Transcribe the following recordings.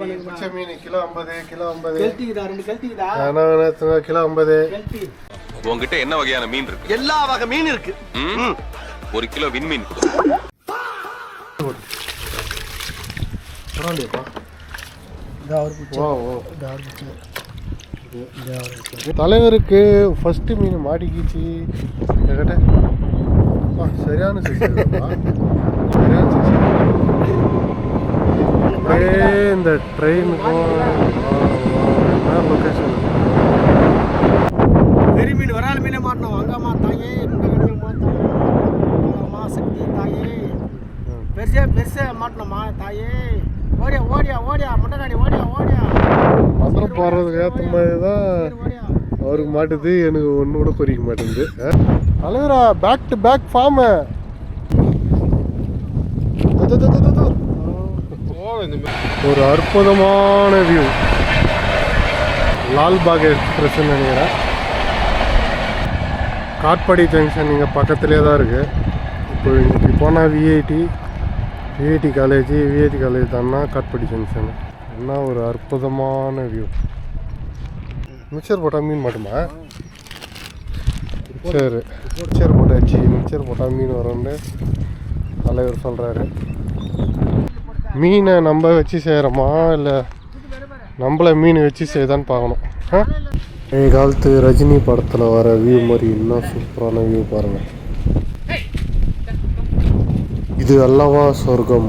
மீன் kilo 50 kilo 50 கெல்ட்டிக்குதா ரெண்டு கெல்ட்டிக்குதா kilo 50 கெல்ட்டி. உங்ககிட்ட என்ன வகையான மீன் இருக்கு? எல்லா வகை மீன் இருக்கு. ஒரு கிலோ விண்மீன் கொடு. பரவாயில்லையாப்பா. தலைவருக்கு ஃபர்ஸ்ட் மீன் மாட்டிக்கிச்சு. என்கிட்ட சரியான இந்த ட்ரெயினுக்கும் லொக்கேஷன் பெரிய மீன் வரால் மீனை மாட்டோம். அங்கம்மா தாயே அம்மா சக்தி தாயே பெருசே மாட்டணும்மா தாயே. ஓடியா ஓடியா ஓடியா முட்டைக்காடி ஓடியா ஓடியா. மந்திரம் போடுறதுக்கு ஏற்ற மாதிரி தான் அவருக்கு மாட்டுது, எனக்கு ஒன்று கூட பொறிக்க மாட்டேங்குது. தலைவரா பேக் டு பேக் ஃபார்மு. ஒரு அற்புதமான வியூ. லால்பாக் எக்ஸ்பிரஸ் நினைக்கிறேன். காட்பாடி ஜங்ஷன் இங்கே பக்கத்துலேயே தான் இருக்குது. இப்போ இன்றைக்கி போனால் விஐடி காலேஜ் தான்னா காட்பாடி ஜங்ஷன். என்ன ஒரு அற்புதமான வியூ. மிக்சர் போட்டால் மீன் மாட்டுமா? சரி, மிக்சர் போட்டாச்சு. மிக்சர் போட்டால் மீன் வரும்னு தலைவர் சொல்கிறாரு. மீனை நம்ம வச்சு செய்கிறோமா இல்லை நம்மளை மீன் வச்சு செய்தான்னு பார்க்கணும். இந்த காலத்து ரஜினி படத்தில் வர வியூ மாதிரி இன்னும் சூப்பரான வியூ பாருங்கள். இது அல்லவா சொர்க்கம்.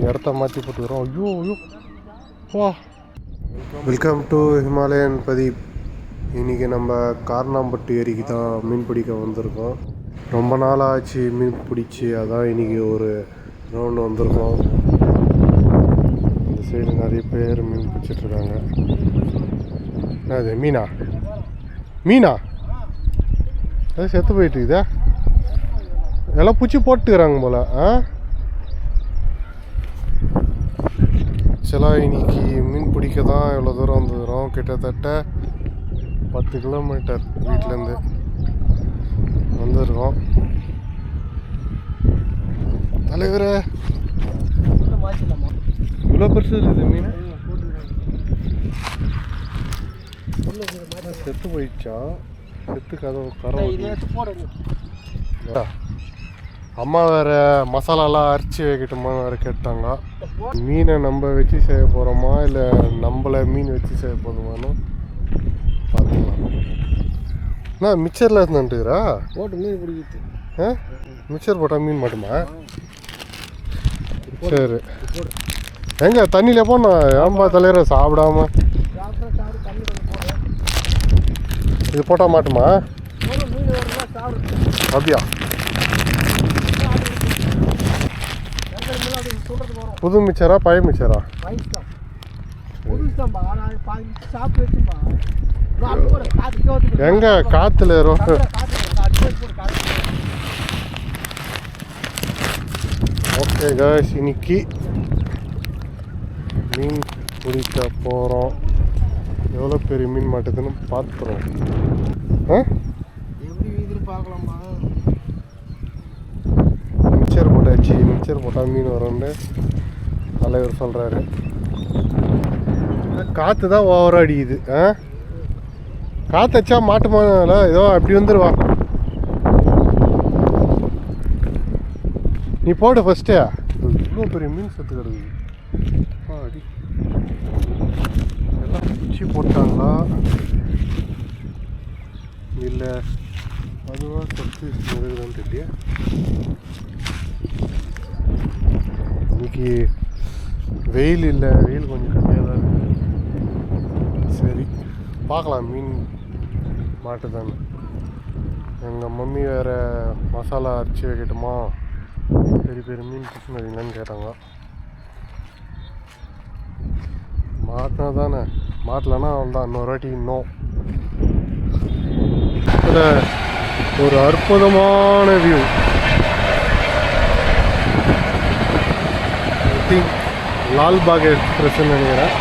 இடத்த மாற்றி போட்டுக்கிறோம். ஐயோ ஐயோ வா. Welcome to Himalayan Pradeep. இன்றைக்கி நம்ம காரணாம்பட்டு ஏரிக்கு தான் மீன் பிடிக்க வந்திருக்கோம். ரொம்ப நாள் ஆச்சு மீன் பிடிச்சி, அதான் இன்றைக்கி ஒரு ரவுண்டு வந்திருக்கோம். இந்த சைடு நிறைய பேர் மீன் பிடிச்சிட்ருக்காங்க. அது மீனா அது செத்து போயிட்டுக்குதா. எல்லாம் பூச்சி போட்டுக்கிறாங்க போல். ஆக்சுவலாக இன்னைக்கு மீன் பிடிக்க தான் இவ்வளோ தூரம் வந்துடுறோம். கிட்டத்தட்ட 10 கிலோமீட்டர் வீட்டிலேருந்து வந்துருக்கோம். தலைவரே இவ்வளோ பெருசு இருக்குது மீன். செத்து போயிடுச்சா? செத்து கரை. அம்மா வேறு மசாலாலாம் அரைச்சி வைக்கட்டுமா வேறு கேட்டாங்க. மீனை நம்ம வச்சு செய்ய போகிறோமா இல்லை நம்மளை மீன் வச்சு செய்ய போதுமானு பார்த்துக்கலாம். நான் மிக்சரில் இருந்துட்டுக்கிறா போட்டு மீன் பிடிக்கிது. மிக்சர் போட்டால் மீன் மாட்டுமா? சரி, எங்க தண்ணியில் போனா ஏன்பா தலைவரை சாப்பிடாம இது போட்டால் மாட்டுமா? அப்படியா? புது மிச்சரா பழைய மிச்சரா? எங்க காத்துல ஓகே காய்ஸ், இன்னைக்கு மீன் பிடிக்க போகிறோம். எவ்வளோ பெரிய மீன் மாட்டுதுன்னு பார்த்துறோம். மிக்சர் போட்டாச்சு. மிக்சர் போட்டால் மீன் வரும்னு தலைவர் சொல்கிறாரு. காற்று தான் ஓவராக அடிக்குது. காற்று வச்சா மாட்டுமானால ஏதோ அப்படி வந்துடுவா. நீ போடு ஃபஸ்ட்டு. இவ்வளோ பெரிய மீன் செத்து கிடக்குது. அடி எல்லாம் குச்சி போட்டாங்களா இல்லை அதுவாக சத்து இருக்குதான்னு தெரியல. இன்னைக்கு வெயில் இல்லை, வெயில் கொஞ்சம் கம்மியாக தான் இருக்குது. சரி பார்க்கலாம் மீன் மாட்டுதான்னு. எங்கள் மம்மி வேறு மசாலா அரைச்சி வைக்கட்டுமா, பெரிய பெரிய மீன் பிடிச்சின்னு வைங்கன்னு கேட்டாங்க. மாட்டினா தானே, மாட்டலன்னா அவள் தான் இன்னொரு வாட்டி இன்னும். இதில் ஒரு அற்புதமான view. I think Lalbagh express நினைக்கிறேன்.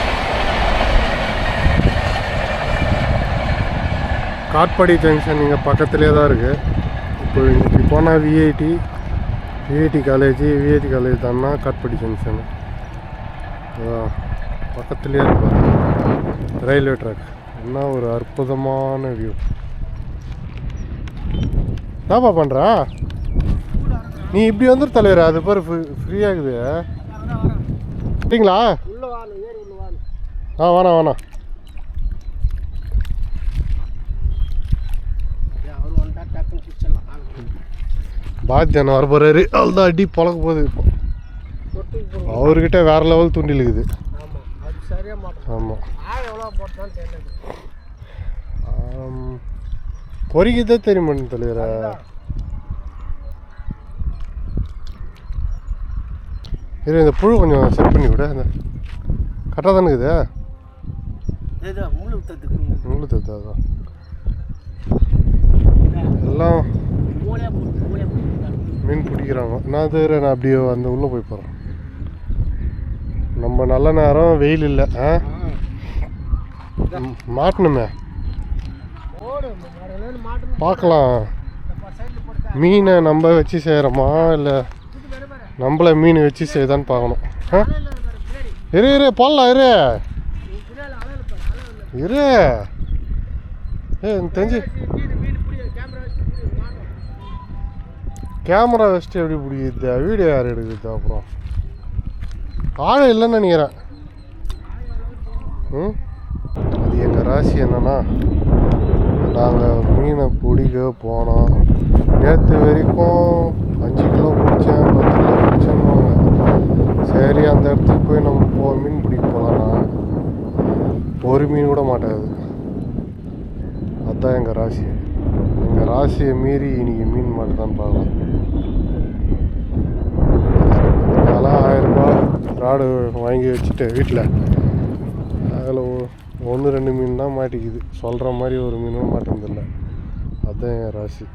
காட்பாடி ஜங்ஷன் இங்கே பக்கத்துலேயே தான் இருக்குது. இப்போ இன்றைக்கி போனால் விஐடி காலேஜ் தான்னா காட்பாடி ஜங்ஷனு பக்கத்துலேயே இருப்பார் ரயில்வே ட்ராக். என்ன ஒரு அற்புதமான வியூ. என்னப்பா பண்ணுறா நீ? இப்படி வந்துரு தலைவர், அது பேர் ஃப்ரீயாகுது சரிங்களா? உள்ள வாங்க, ஏறி உள்ள வாங்க. வேணாம் அவர் வந்துட்டா டக்குன்னு பிடிச்சிடலாம். பாத்தியானு வர போகிறாரு, அவ்வளோதான் அடி பழக்க போகுது. இப்போ அவர்கிட்ட வேறு லெவல் தூண்டில் இருக்குது. ஆமாம், அது சரியாக மாட்டோம். ஆமாம், எவ்வளோ போட்டான்னு தெரியல. பொறிக்கதே தெரிய மாட்டேன் தலைவரா. இரு, இந்த புழு கொஞ்சம் செட் பண்ணி விட. இந்த கரெக்டாக தானே இருக்குது. முள்ளு தத்துதான் எல்லாம் மீன் பிடிக்கிறாங்க. நான் தவிர நான் அப்படியே அந்த உள்ளே போய் போகிறேன். நம்ம நல்ல நேரம், வெயில் இல்லை. மாட்டணுமே, பார்க்கலாம். மீனை நம்ம வச்சு செய்கிறோமா இல்லை நம்மள மீன் வச்சு செய்தான்னு பார்க்கணும். இரு போடலாம். இரு தெரிஞ்சு கேமரா வச்சுட்டு எப்படி பிடிக்குது, வீடியோ யார் எடுக்குது? அப்புறம் ஆழம் இல்லைன்னு நினைக்கிறேன். அது எங்கள் ராசி என்னன்னா, நாங்கள் மீனை பிடிக்க போனோம். நேற்று வரைக்கும் 5 கிலோ பிடிச்சேன், 10 கிலோ பிடிச்சேன்னுவாங்க. சரி, அந்த இடத்துக்கு போய் நம்ம மீன் பிடிக்க போகலான்னா ஒரு மீன் கூட மாட்டாது. அதுதான் எங்கள் ராசி. எங்கள் ராசியை மீறி இன்னைக்கு மீன் மாட்டுதான்னு பார்க்கலாம். அதெல்லாம் 1000 ரூபாய் ராடு வாங்கி வச்சுட்டு வீட்டில் அதில் 1-2 மீன் தான் மாட்டிக்குது. சொல்கிற மாதிரி ஒரு மீனும் மாட்டினதில்லை. அதுதான் என் ராசி.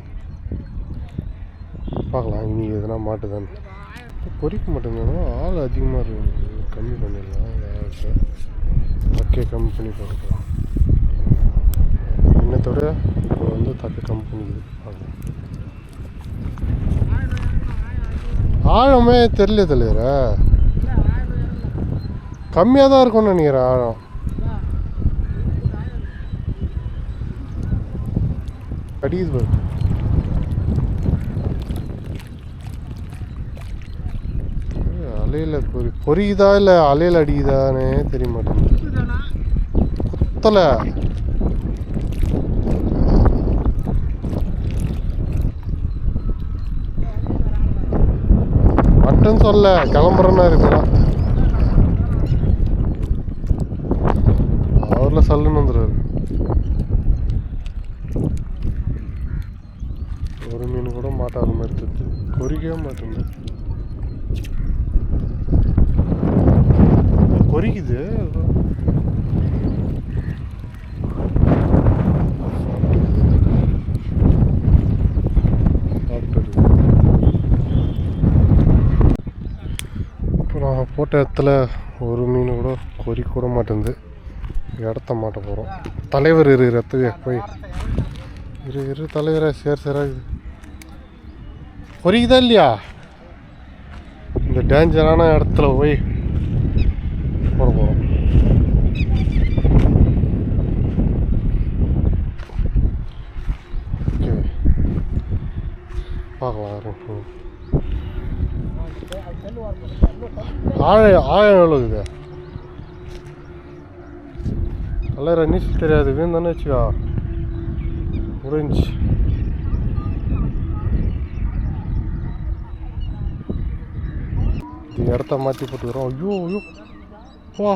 பார்க்கலாம் இன்னைக்கு எதுனா மாட்டுதான்னு. பொறிக்க மாட்டேங்கன்னா ஆள் அதிகமாக இருக்குது. கம்மி பண்ணிடலாம். தக்கே கம்மி பண்ணி போட்டுக்கலாம். இன்னத்தோட இப்போ வந்து தக்கை கம்மி பண்ணிக்குது. பார்க்கலாம். ஆழமே தெரியல தலைவர, கம்மியாக தான் இருக்கும்னு நினைக்கிறேன் ஆழம். அடிக்குது பாரு. அலையில் பொறிக்குதா இல்லை அலையில் அடிக்குதானே தெரிய மாட்டேங்குது. குத்தலை. மட்டன் சொல்ல கிளம்புறேன்னா இருக்குதா அவரில் சல்லுன்னு வந்துடுறாரு. ஒரு மீன் கூட மாட்டாத மாதிரி தெரிஞ்சு பொறிக்கவே மாட்டேங்குது. பொறிக்குது. இப்போ நான் போட்ட இடத்துல ஒரு மீன் கூட பொறிக்க கூட மாட்டேங்குது. இடத்த மாட்ட போகிறோம். தலைவர் இடத்துக்கு போய் இரு தலைவரை சேராகுது. பொறிக்குதா இல்லையா? இந்த டேஞ்சரான இடத்துல போய் போட போகிறோம். ஓகே, பார்க்கலாம். ஆழம் எவ்வளோ இருக்குது? தலைவரை நீச்சல் தெரியாது வீந்தானே வச்சுக்கா முடிஞ்சு. இடத்த மாற்றி போட்டுக்கிறோம். ஐயோ வா,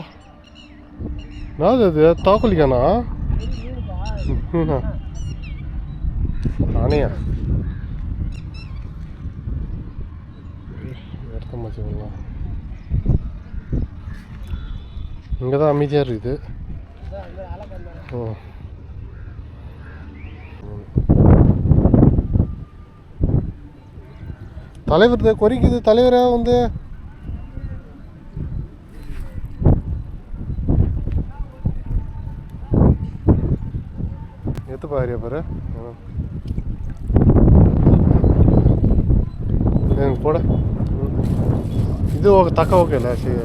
என்னது அது? தாக்கலிக்கானா? ஆனையா? இடத்த மாற்றி பண்ணலாம். இங்கே தான் அமைதியாக இருக்குது. தலைவர் கொறிக்குது. தலைவரா வந்து எத்து பாரியா பாரு. போட இது தக்க ஓகே இல்லை சரி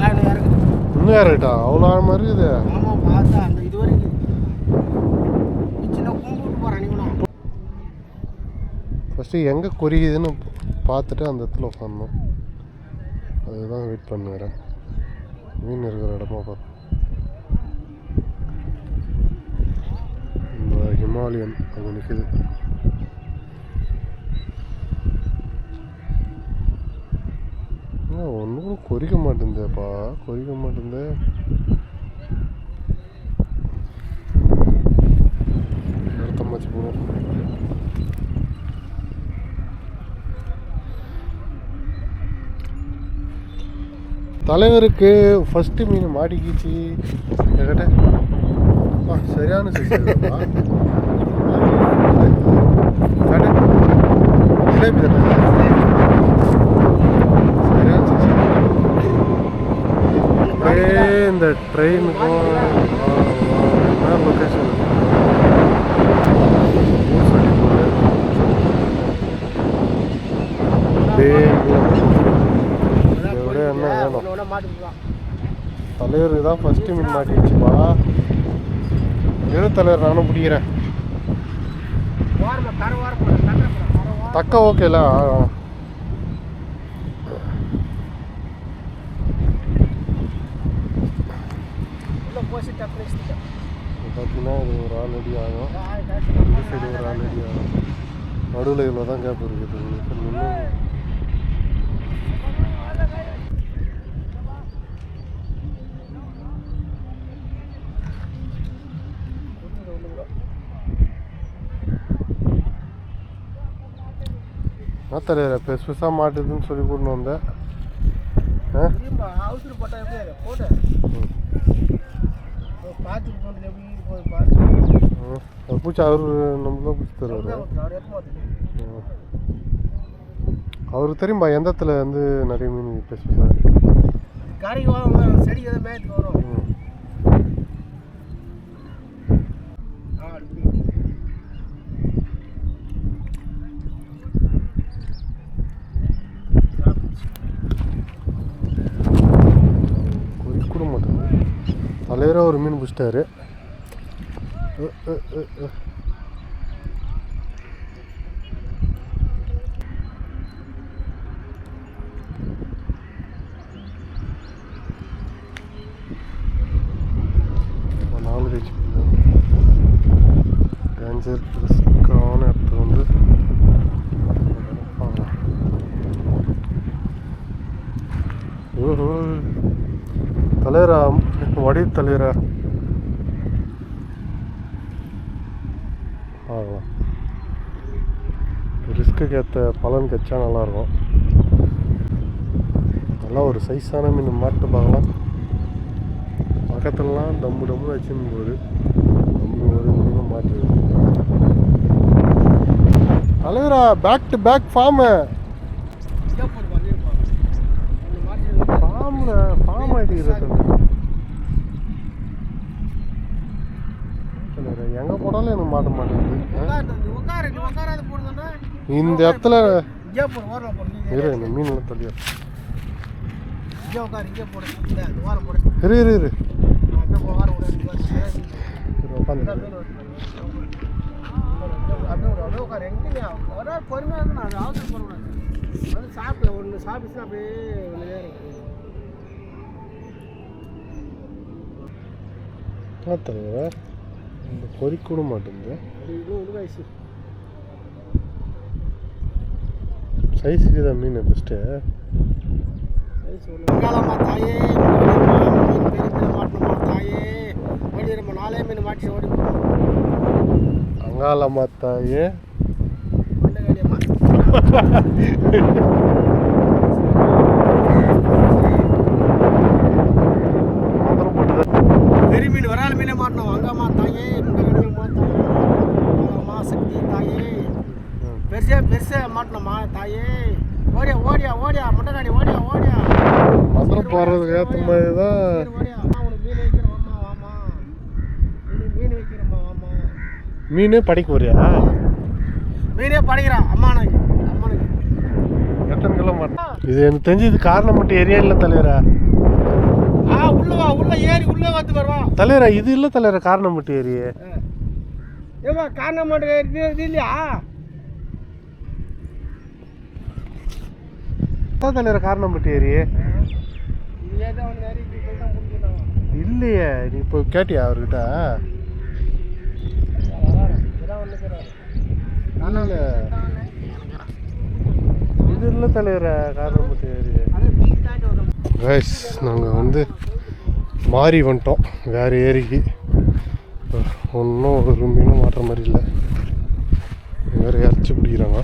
இன்னும் இறங்குது. இன்னும் இறக்கிட்டா அவ்வளோ ஆழமாக இருக்குது ஆமாம் பார்த்தா அந்த இது வரைக்கும் சின்ன கும்பிட்டு போகிறேன் நீங்களும். ஃபஸ்ட்டு எங்கே குறியுதுன்னு பார்த்துட்டு அந்த இடத்துல உட்காரணும். அதுதான் வெயிட் பண்ணுறேன். மீன் இருக்கிற இடமா பார்த்து இந்த ஹிமாலயன் அது நிற்குது. ஒன்றும் கொறிக்க மாட்டேங்குதேப்பா, கொறிக்க மாட்டேங்குது. இடத்தம்மாச்சு போகிறோம். தலைவருக்கு ஃபஸ்ட்டு மீன் மாட்டிக்கிச்சு என்கிட்ட. சரியான சிஸ்டர்ப்பா ஜிலேபி தானே சரியான சிஸ்டர். அப்படியே இந்த ட்ரெயினுக்கும் என்ன லொக்கேஷன் என்ன வேணும். ஒன்று மாட்டிக்கலாம். தலைவருக்கு தான் ஃபஸ்ட்டு மீன் மாட்டிடுச்சுப்பா. எது தலைவர் நானும் பிடிக்கிறேன். வாரம் தர வாரம் போட தர தக்க ஓகேல உள்ள போசி டப்ளிஸ்ட் பார்த்தீங்கன்னா இது ஒரு ஆள் அடி ஆகும். இந்த சைடு ஒரு ஆள் அடி ஆகும். நடுவில் இவ்வளோ தான் கேப் இருக்குது. இன்னும் என்ன தலைவர் பெருசாக மாட்டுதுன்னு சொல்லி கூட்டின்னு வந்தேன். அவசரம் போட்டா எப்படி போட்டு பார்த்துட்டு போட்டு எப்படி போய் பார்த்து பூச்சி அவர் நம்ம தான் பூச்சி தருவார். அவருக்கு தெரியும்பா எந்த இடத்துல வந்து நிறைய மீன் பெருசாக கரைக்கு வரும் செடி எதாவது மேய்த்துக்கு வரும். கூட மாட்டேன். தலைவராக ஒரு மீன் பிடிச்சிட்டாரு. நாலு கழிச்சு டேஞ்சர் ரிஸ்க்கான இடத்துல வந்து தலைவரா வடி தலைவரா ஆகலாம். ரிஸ்க்குக்கு ஏற்ற பலன் கச்சா நல்லாயிருக்கும். நல்லா ஒரு சைஸான மீன் மாட்டு பார்க்கலாம். பக்கத்துலலாம் டம்பு டம்பு வச்சுன்னு போகுது. டம்பு ஒரு மீனும் மாட்டுது. தலைவரா back to back form form ஆகிட்டு எங்கே போனாலும் எனக்கு மாட்ட மாட்டேங்குது. இந்த இடத்துல இரு இந்த மீன்லாம் தள்ளியா இரு இரு இரு உட்காந்து சாப்பிட ஒன்று சாப்பிட்டு அப்படியே தலைவர இந்த பொறிக்கூட மாட்டேங்குது. சைஸுக்கு தான் மீன் ஃபஸ்ட்டு. தாயே மாட்டணுமா தாயே ஓடி நம்ம நாளே மீன் மாட்டி ஓடி அங்காளம்மா தாயே பெரிய மீன் வரால் மீனே மாட்டணும். அங்கம்மா தாயே அம்மா சக்தி தாயே பெருசா மாட்டணுமா தாயே ஓடியா ஓடியா ஓடியா முட்டைக்காடி ஓடியா ஓடியா மந்திரம் போடுறதுக்கு ஏற்ற மாதிரி தான். ஓடியா அம்மா உனக்கு மீன் வைக்கிறோம். அம்மா வாமா மீன் வைக்கிறோம்மா வாமா. மீனே படிக்க வரியா? மீனே படிக்கிறான் அம்மானுக்கு சொல்ல மாட்டேன். இது எனக்கு தெரிஞ்சு இது காரணம் மட்டும் ஏரியா இல்லை தலைவரா. உள்ள வா, உள்ள ஏறி உள்ளே வந்து வருவான் தலைவரா. இது இல்லை தலைவரா, காரணம் மட்டும் ஏரியே. ஏமா காரணம் மட்டும் இது இல்லையா? தலைவரா காரணம் மட்டும் ஏரியே இது ஏதோ ஒன்று ஏறி தான் முடிஞ்சுட்டாங்க. இல்லையே. நீ இப்போ கேட்டியா அவர்கிட்ட? இல்லை இது இல்லை தலைவரா, காரணம் மட்டும் ஏரியே. கைஸ், நாங்கள் வந்து மாறி வந்துட்டோம் வேறு ஏரிக்கு. ஒன்றும் ஒரு மீனும் மாட்டுற மாதிரி இல்லை. வேறு இறச்சி பிடிக்கிறாங்க.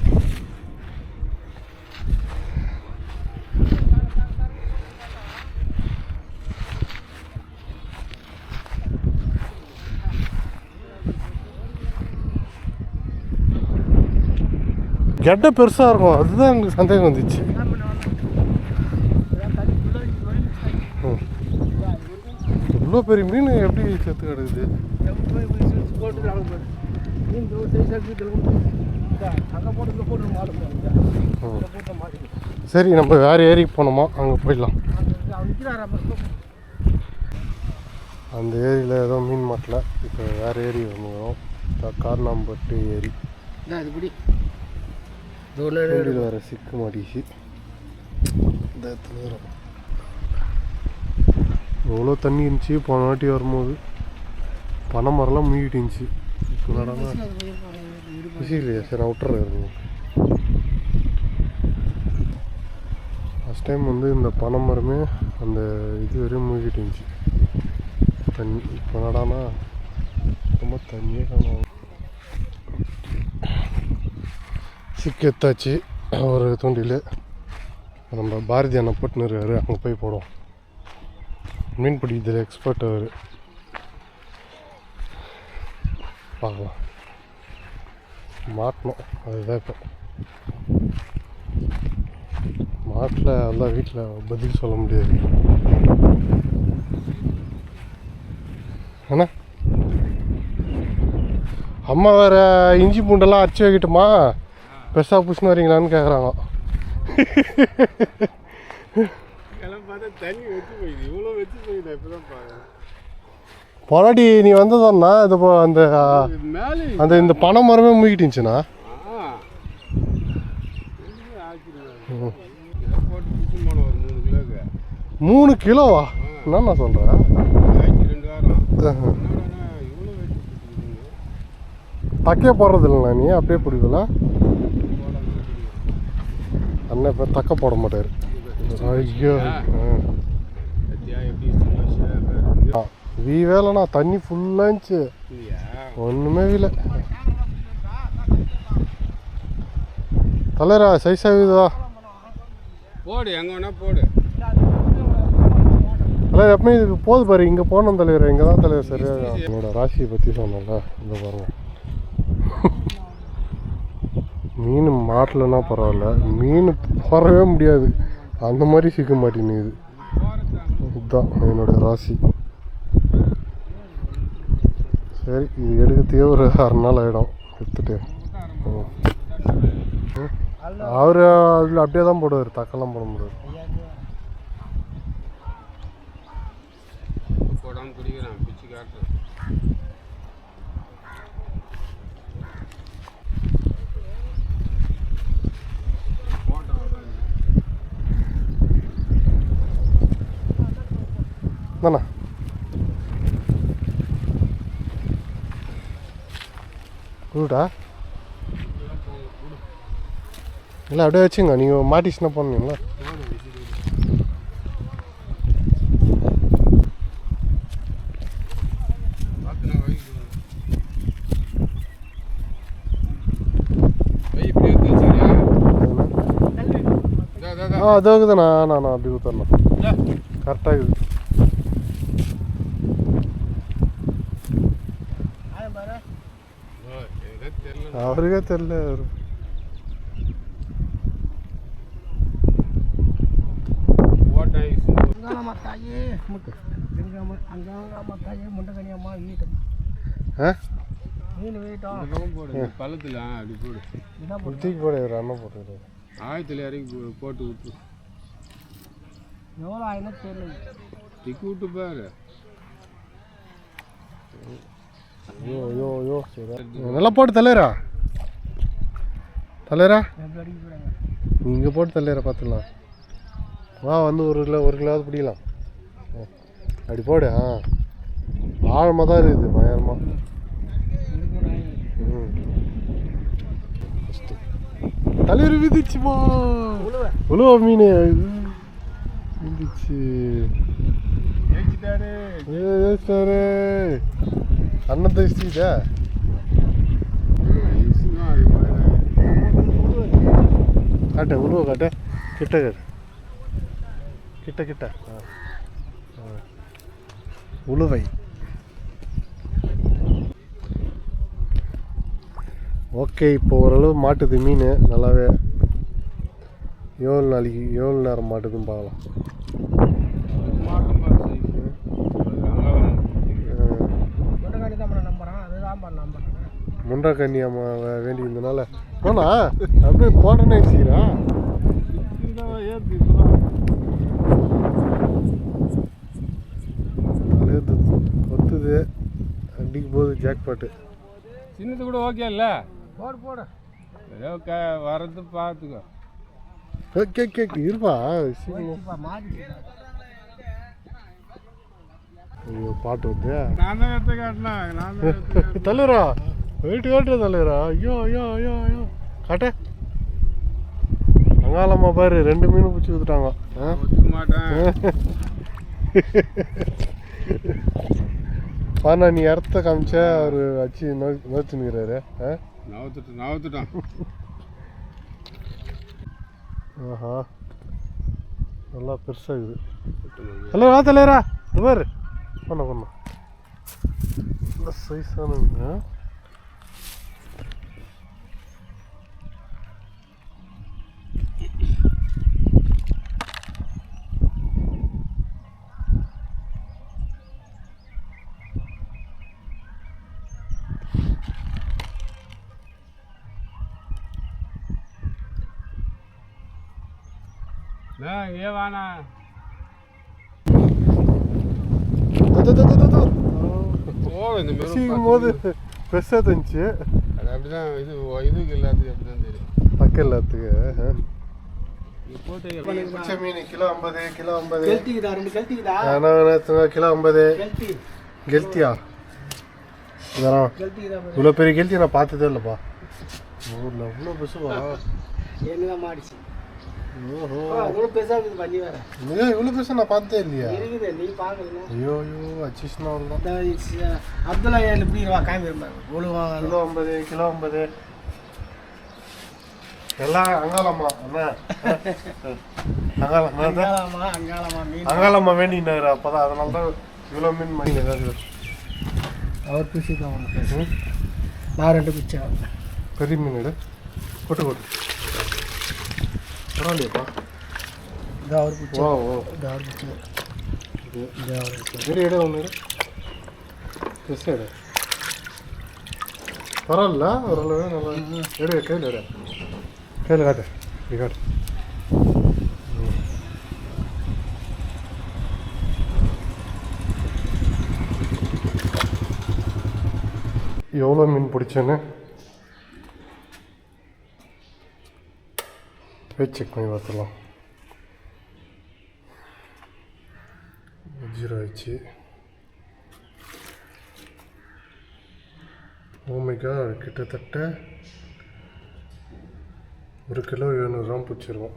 கெட்டை பெருசாக இருக்கும், அதுதான் எனக்கு சந்தேகம் வந்துச்சு. இவ்வளோ பெரிய மீன் எப்படி செத்து கிடக்குது? சரி, நம்ம வேறு ஏரிக்கு போனோமா, அங்கே போயிடலாம். அந்த ஏரியில் ஏதோ மீன் மாட்டல. இப்போ வேறு ஏரி வந்துடும், காரணம்பட்டு ஏரி. வேறு சிக்கு மாட்டிச்சு. இந்த இடத்துல வரும். எவ்வளோ தண்ணி இருந்துச்சு போன வாட்டி வரும்போது. பனை மரம்லாம் மூழ்கிட்டு இருந்துச்சு. இப்போ நடனா பிசி இல்லையா? சரி, நான் விட்டுறேன். ஃபஸ்ட் டைம் வந்து இந்த பனை மரமே அந்த இது வரையும் மூழ்கிட்டு இருந்துச்சு தண்ணி. இப்போ நடானா ரொம்ப தண்ணியே காணும். சிக்கெத்தாச்சு ஒரு தூண்டில். நம்ம பாரதி அண்ணன் போட்டுன்னு இருக்காரு, அங்கே போய் போடுவோம். மீன் பிடிக்கிறதுல எக்ஸ்பர்ட் அவர். பார்க்கலாம். மாட்டணும், அதுதான் இப்போ. மாட்டில் எல்லாம் வீட்டில் பதில் சொல்ல முடியாது. அண்ணா, அம்மா வேறு இஞ்சி பூண்டெல்லாம் அரைச்சி வைக்கட்டுமா, பெருசாக புஷ்னு வரீங்களான்னு கேட்குறாங்க. பொறாடி நீ வந்ததாண்ணா இது அந்த அந்த இந்த பனை மரமே மூழ்கிட்டுச்சுண்ணா. 3 கிலோவா? என்னண்ணா சொல்கிறேன்? தக்கையே போடுறது இல்லைண்ணா, நீ அப்படியே பிடிக்கல. அண்ணன் இப்போ தக்க போட மாட்டார். ஐயோ, வீ வேலைண்ணா, தண்ணி ஃபுல்லாக இருந்துச்சு, ஒன்றுமே இல்லை. தலைரா சைஸாக வீதா போடு, எங்கே வேணா போடு. தலைவர் எப்பவுமே இதுக்கு போது பாரு, இங்கே போனோம் தலைவர், இங்கே தான் தலைவர் சரியாக. என்னோட ராசியை பற்றி சொன்னல, இந்த பாருங்க. மீன் மாட்டலைன்னா பரவாயில்ல, மீன் போறவே முடியாது, அந்த மாதிரி சிக்க மாட்டேங்குது. இதுதான் என்னோட ராசி. சரி, இது எடுக்கிறதுக்கே ஒரு 6 நாள் ஆகிடும் எடுத்துட்டு. அவர் அதில் அப்படியே தான் போடுவார், தக்கெல்லாம் போட முடியாது. போடாமல் குடிக்கிறான், பிச்சு காட்டுறேன். தானே கூடா இல்லை, அப்படியே வச்சுங்க. நீங்கள் மாட்டிச்சுன்னா போனீங்களா? அது இருக்குதுண்ணா, நான் அப்படி ஊற்றணும் கரெக்டாக இருக்குது. அவருக்கே தெரியல. அவர் பள்ளத்தில் அப்படி போடு, தூக்கி போட அண்ணன் போட்டுருக்காரு. ஆயத்தில் இறக்கி போட்டு விட்டு எவ்வளோ ஆயினா தெரியல. டிக்கி விட்டு பாரு. ஐயோ சரி நல்லா போட்டு தலையரா எப்படி அடிக்க போகிறாங்க? நீ இங்கே போட்டு தலையரா பார்த்துக்கலாம். வா வந்து ஒரு கிலோவாவது பிடிக்கலாம். அப்படி போடு. ஆழமாக தான் இருக்குது பயங்கரமாக. தலைவர் விதிச்சுமா உழுவ மீன் விதிச்சு அண்ணன் தச்சிட்டா காட்ட உழுவ காட்ட கிட்ட கிட்ட கிட்ட உழுவை. ஓகே இப்போ ஓரளவு மாட்டுது மீன் நல்லாவே. எவ்வளோ நேரம் மாட்டுதுன்னு பார்க்கலாம். முண்டா கண்ணி அம்மா வேண்டி இருந்தனால போனா அப்படியே போட்டேன்னு வச்சுக்கிறா. ஒத்துது அடிக்கும் போது ஜாக் பாட்டு. சின்னது கூட ஓகே இல்லை. போடு ஏதோ வரது பார்த்துக்கோ. இருப்பா மாறி ஐயோ பாட்டு வந்து நான் தான் எடுத்து காட்டினேன். நான் தான் தலைவரா வெயிட்டு காட்டுற தலைவரா. ஐயோ ஐயோ ஐயோ ஐயோ காட்ட அங்காளம்மா பாரு 2 மீன் பிடிச்சி கொடுத்துட்டாங்க. ஒத்துக்க மாட்டேன். பாண்ணா நீ இடத்த காமிச்சா அவர் வச்சு நோச்சுன்னுக்கிறாரு. நவுத்துட்டான். ஆஹா நல்லா பெருசாகுது. ஹலோ வா தலைவரா இது பாரு பண்ண நல்ல சைஸான மீன். ஏவானா போது பெருசாக தந்துச்சு. அது அப்படிதான். இதுக்கு எல்லாத்துக்கும் அப்படிதான் தெரியும். பக்கம் எல்லாத்துக்கு போட்டு மீன் கிலோ 50 கிலோ 50 கெல்த்திக்குதா 2 கெல்த்திக்குதா கிலோ 50 கெல்த்தி கெல்த்தியா இதெல்லாம் கெல்த்திக்குதா இவ்வளோ பெரிய கெல்த்தி நான் பார்த்ததே இல்லைப்பா ஊரில். இவ்வளோ பெருசுவா என்னதான் மாடிச்சு. ஓஹோ அவ்வளோ பெருசாக இருக்குது பண்ணி வேற இவ்வளோ பெருசா நான் பார்த்ததே இல்லையா. இருக்குது நீ பார்க்கணும். ஐயோ அச்சிஷ்னா தான் அப்துல்லா ஏழு இப்படி வா காமிப்பாங்க ஒழுவா கிலோ 50 கிலோ 50 எல்லாம் அங்காளம்மா அண்ணா அங்காளமா மீன் அங்காளம்மா வேண்டினாரு அப்போதான். அதனால தான் இவ்வளோ மீன் வாங்கினாரு. அவர் பிடிச்சிதான் அவனுக்கு நான் 2 பிடிச்சேன். பெரிய மீன் எடு கொட்டு பரவாயில்லையாப்பா. இது அவர் பிடிச்சா ஓ இது அவர் பிடிச்சது இது அவர் எடு எடு ஒன்று எடு பெருசாக எடு பரவாயில்ல ஓரளவு நல்லா எடு கையில் எடு கையில் காட்டு இப்படி காட்டு. எவ்வளோ மீன் பிடிச்சேன்னு வெயிட் செக் பண்ணி பார்த்துடலாம். 0 ஆயிடுச்சு. ஓமைக்கா கிட்டத்தட்ட 1 கிலோ 700 கிராம் பிடிச்சிருவோம்.